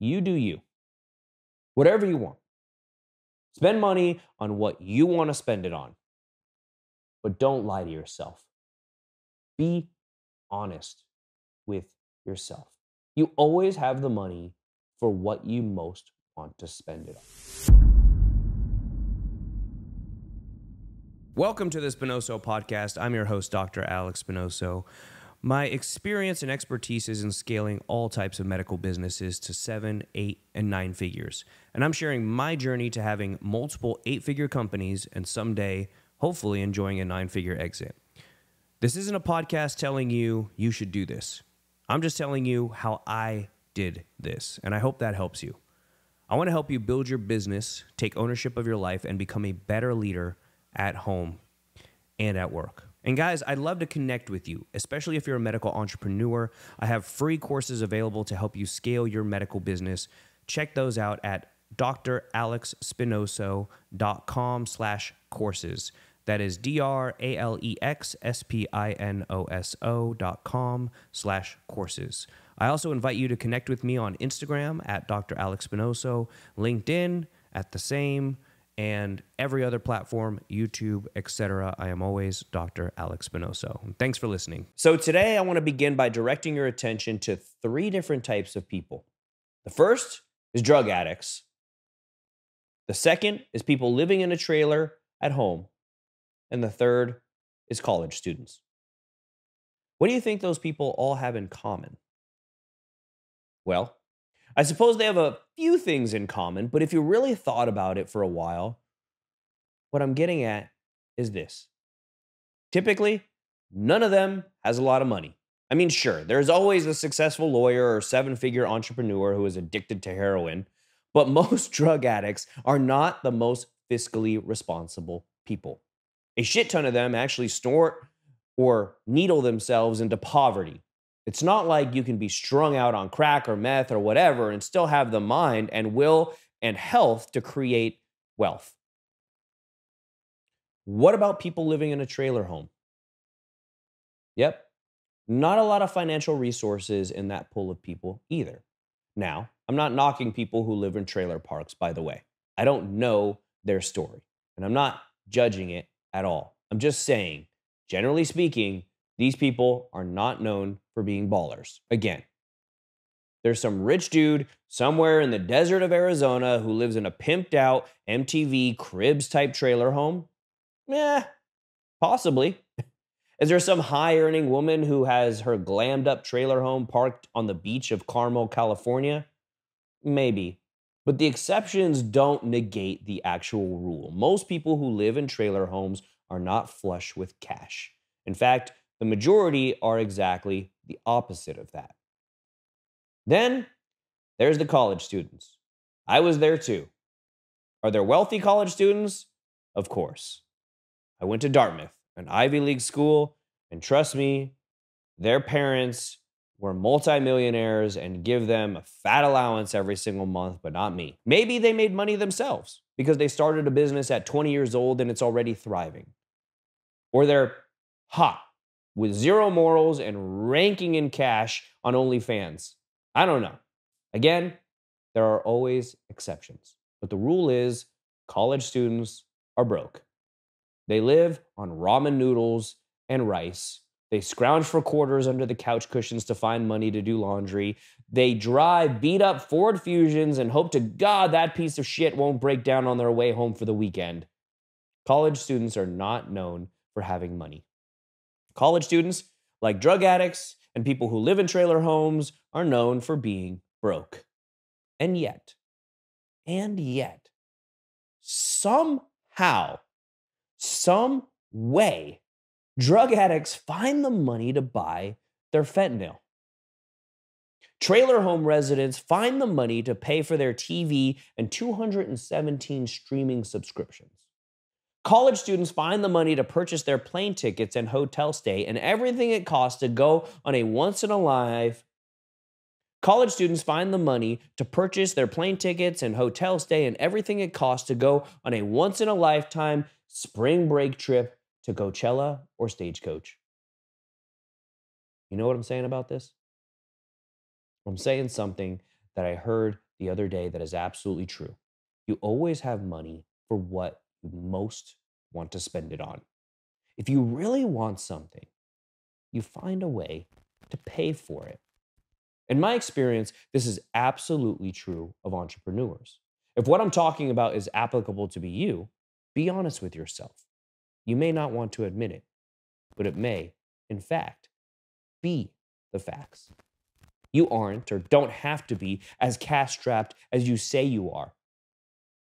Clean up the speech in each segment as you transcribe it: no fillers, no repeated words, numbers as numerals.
You do you. Whatever you want. Spend money on what you want to spend it on. But don't lie to yourself. Be honest with yourself. You always have the money for what you most want to spend it on. Welcome to the Spinoso Podcast. I'm your host, Dr. Alex Spinoso. My experience and expertise is in scaling all types of medical businesses to 7, 8, and 9 figures. And I'm sharing my journey to having multiple 8-figure companies and someday, hopefully, enjoying a 9-figure exit. This isn't a podcast telling you you should do this. I'm just telling you how I did this, and I hope that helps you. I want to help you build your business, take ownership of your life, and become a better leader at home and at work. And guys, I'd love to connect with you, especially if you're a medical entrepreneur. I have free courses available to help you scale your medical business. Check those out at dralexspinoso.com/courses. That is dralexspinoso.com/courses. I also invite you to connect with me on Instagram at Dr. Alex Spinoso, LinkedIn at the same, and every other platform, YouTube, etc. I am always Dr. Alex Spinoso. Thanks for listening. So today I want to begin by directing your attention to 3 different types of people. The first is drug addicts. The second is people living in a trailer at home. And the third is college students. What do you think those people all have in common? Well, I suppose they have a few things in common, but if you really thought about it for a while, what I'm getting at is this. Typically, none of them has a lot of money. I mean, sure, there's always a successful lawyer or 7-figure entrepreneur who is addicted to heroin, but most drug addicts are not the most fiscally responsible people. A shit ton of them actually snort or needle themselves into poverty. It's not like you can be strung out on crack or meth or whatever and still have the mind and will and health to create wealth. What about people living in a trailer home? Yep, not a lot of financial resources in that pool of people either. Now, I'm not knocking people who live in trailer parks, by the way. I don't know their story, and I'm not judging it at all. I'm just saying, generally speaking, these people are not known for being ballers. Again, there's some rich dude somewhere in the desert of Arizona who lives in a pimped out MTV Cribs type trailer home. Possibly. Is there some high earning woman who has her glammed up trailer home parked on the beach of Carmel, California? Maybe. But the exceptions don't negate the actual rule. Most people who live in trailer homes are not flush with cash. In fact, the majority are exactly the opposite of that. Then there's the college students. I was there too. Are there wealthy college students? Of course. I went to Dartmouth, an Ivy League school, and trust me, their parents were multimillionaires and give them a fat allowance every single month, but not me. Maybe they made money themselves because they started a business at 20 years old and it's already thriving. Or they're hot with zero morals and ranking in cash on OnlyFans. I don't know. Again, there are always exceptions. But the rule is college students are broke. They live on ramen noodles and rice. They scrounge for quarters under the couch cushions to find money to do laundry. They drive beat up Ford Fusions and hope to God that piece of shit won't break down on their way home for the weekend. College students are not known for having money. College students, like drug addicts and people who live in trailer homes, are known for being broke. And yet, somehow, some way, drug addicts find the money to buy their fentanyl. Trailer home residents find the money to pay for their TV and 217 streaming subscriptions. College students find the money to purchase their plane tickets and hotel stay and everything it costs to go on a once-in-a-life. College students find the money to purchase their plane tickets and hotel stay and everything it costs to go on a once-in-a-lifetime spring break trip to Coachella or Stagecoach. You know what I'm saying about this? I'm saying something that I heard the other day that is absolutely true. You always have money for what you most want to spend it on. If you really want something, you find a way to pay for it. In my experience, this is absolutely true of entrepreneurs. If what I'm talking about is applicable to be honest with yourself. You may not want to admit it, but it may, in fact, be the facts. You aren't or don't have to be as cash strapped as you say you are.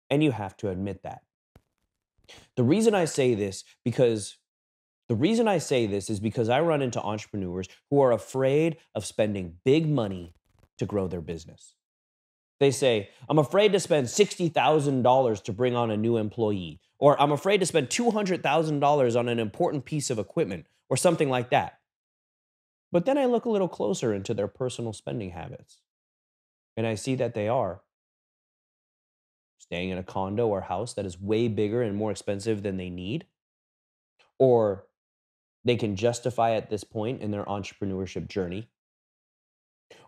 And you have to admit that. The reason I say this because The reason I say this is because I run into entrepreneurs who are afraid of spending big money to grow their business. They say, I'm afraid to spend $60,000 to bring on a new employee, or I'm afraid to spend $200,000 on an important piece of equipment, or something like that. But then I look a little closer into their personal spending habits, and I see that they are staying in a condo or house that is way bigger and more expensive than they need, or they can justify at this point in their entrepreneurship journey,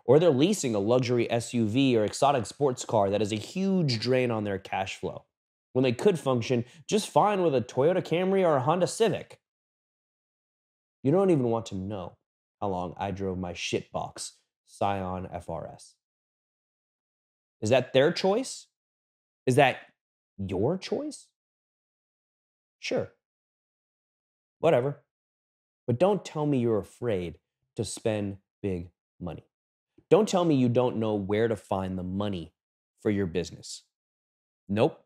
or they're leasing a luxury SUV or exotic sports car that is a huge drain on their cash flow when they could function just fine with a Toyota Camry or a Honda Civic. You don't even want to know how long I drove my shitbox Scion FRS. Is that their choice? Is that your choice? Sure. Whatever. But don't tell me you're afraid to spend big money. Don't tell me you don't know where to find the money for your business. Nope,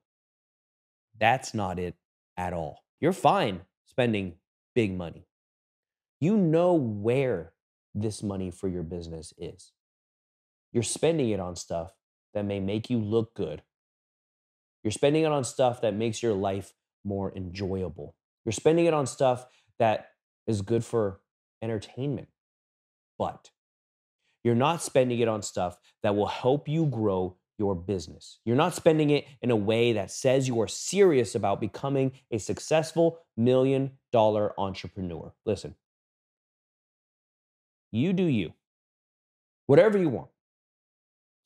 that's not it at all. You're fine spending big money. You know where this money for your business is. You're spending it on stuff that may make you look good. You're spending it on stuff that makes your life more enjoyable. You're spending it on stuff that is good for entertainment. But you're not spending it on stuff that will help you grow your business. You're not spending it in a way that says you are serious about becoming a successful $1 million entrepreneur. Listen, you do you, whatever you want.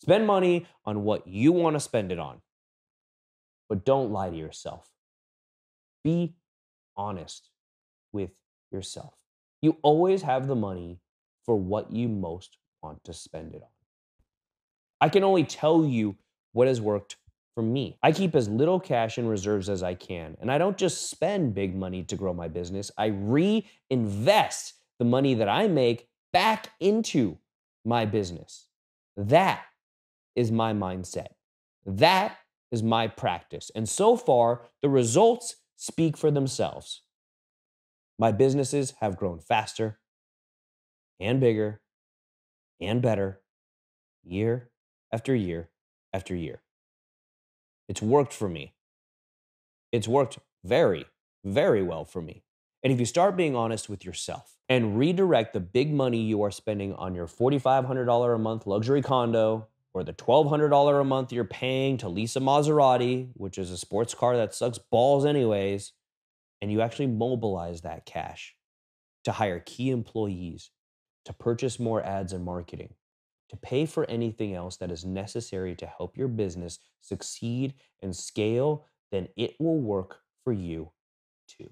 Spend money on what you want to spend it on, but don't lie to yourself. Be honest with yourself. You always have the money for what you most want to spend it on. I can only tell you what has worked for me. I keep as little cash in reserves as I can, and I don't just spend big money to grow my business. I reinvest the money that I make back into my business. That is my mindset. That is my practice. And so far, the results speak for themselves. My businesses have grown faster and bigger and better year after year after year. It's worked for me. It's worked very, very well for me. And if you start being honest with yourself and redirect the big money you are spending on your $4,500 a month luxury condo or the $1,200 a month you're paying to lease a Maserati, which is a sports car that sucks balls anyways, and you actually mobilize that cash to hire key employees, to purchase more ads and marketing, to pay for anything else that is necessary to help your business succeed and scale, then it will work for you too.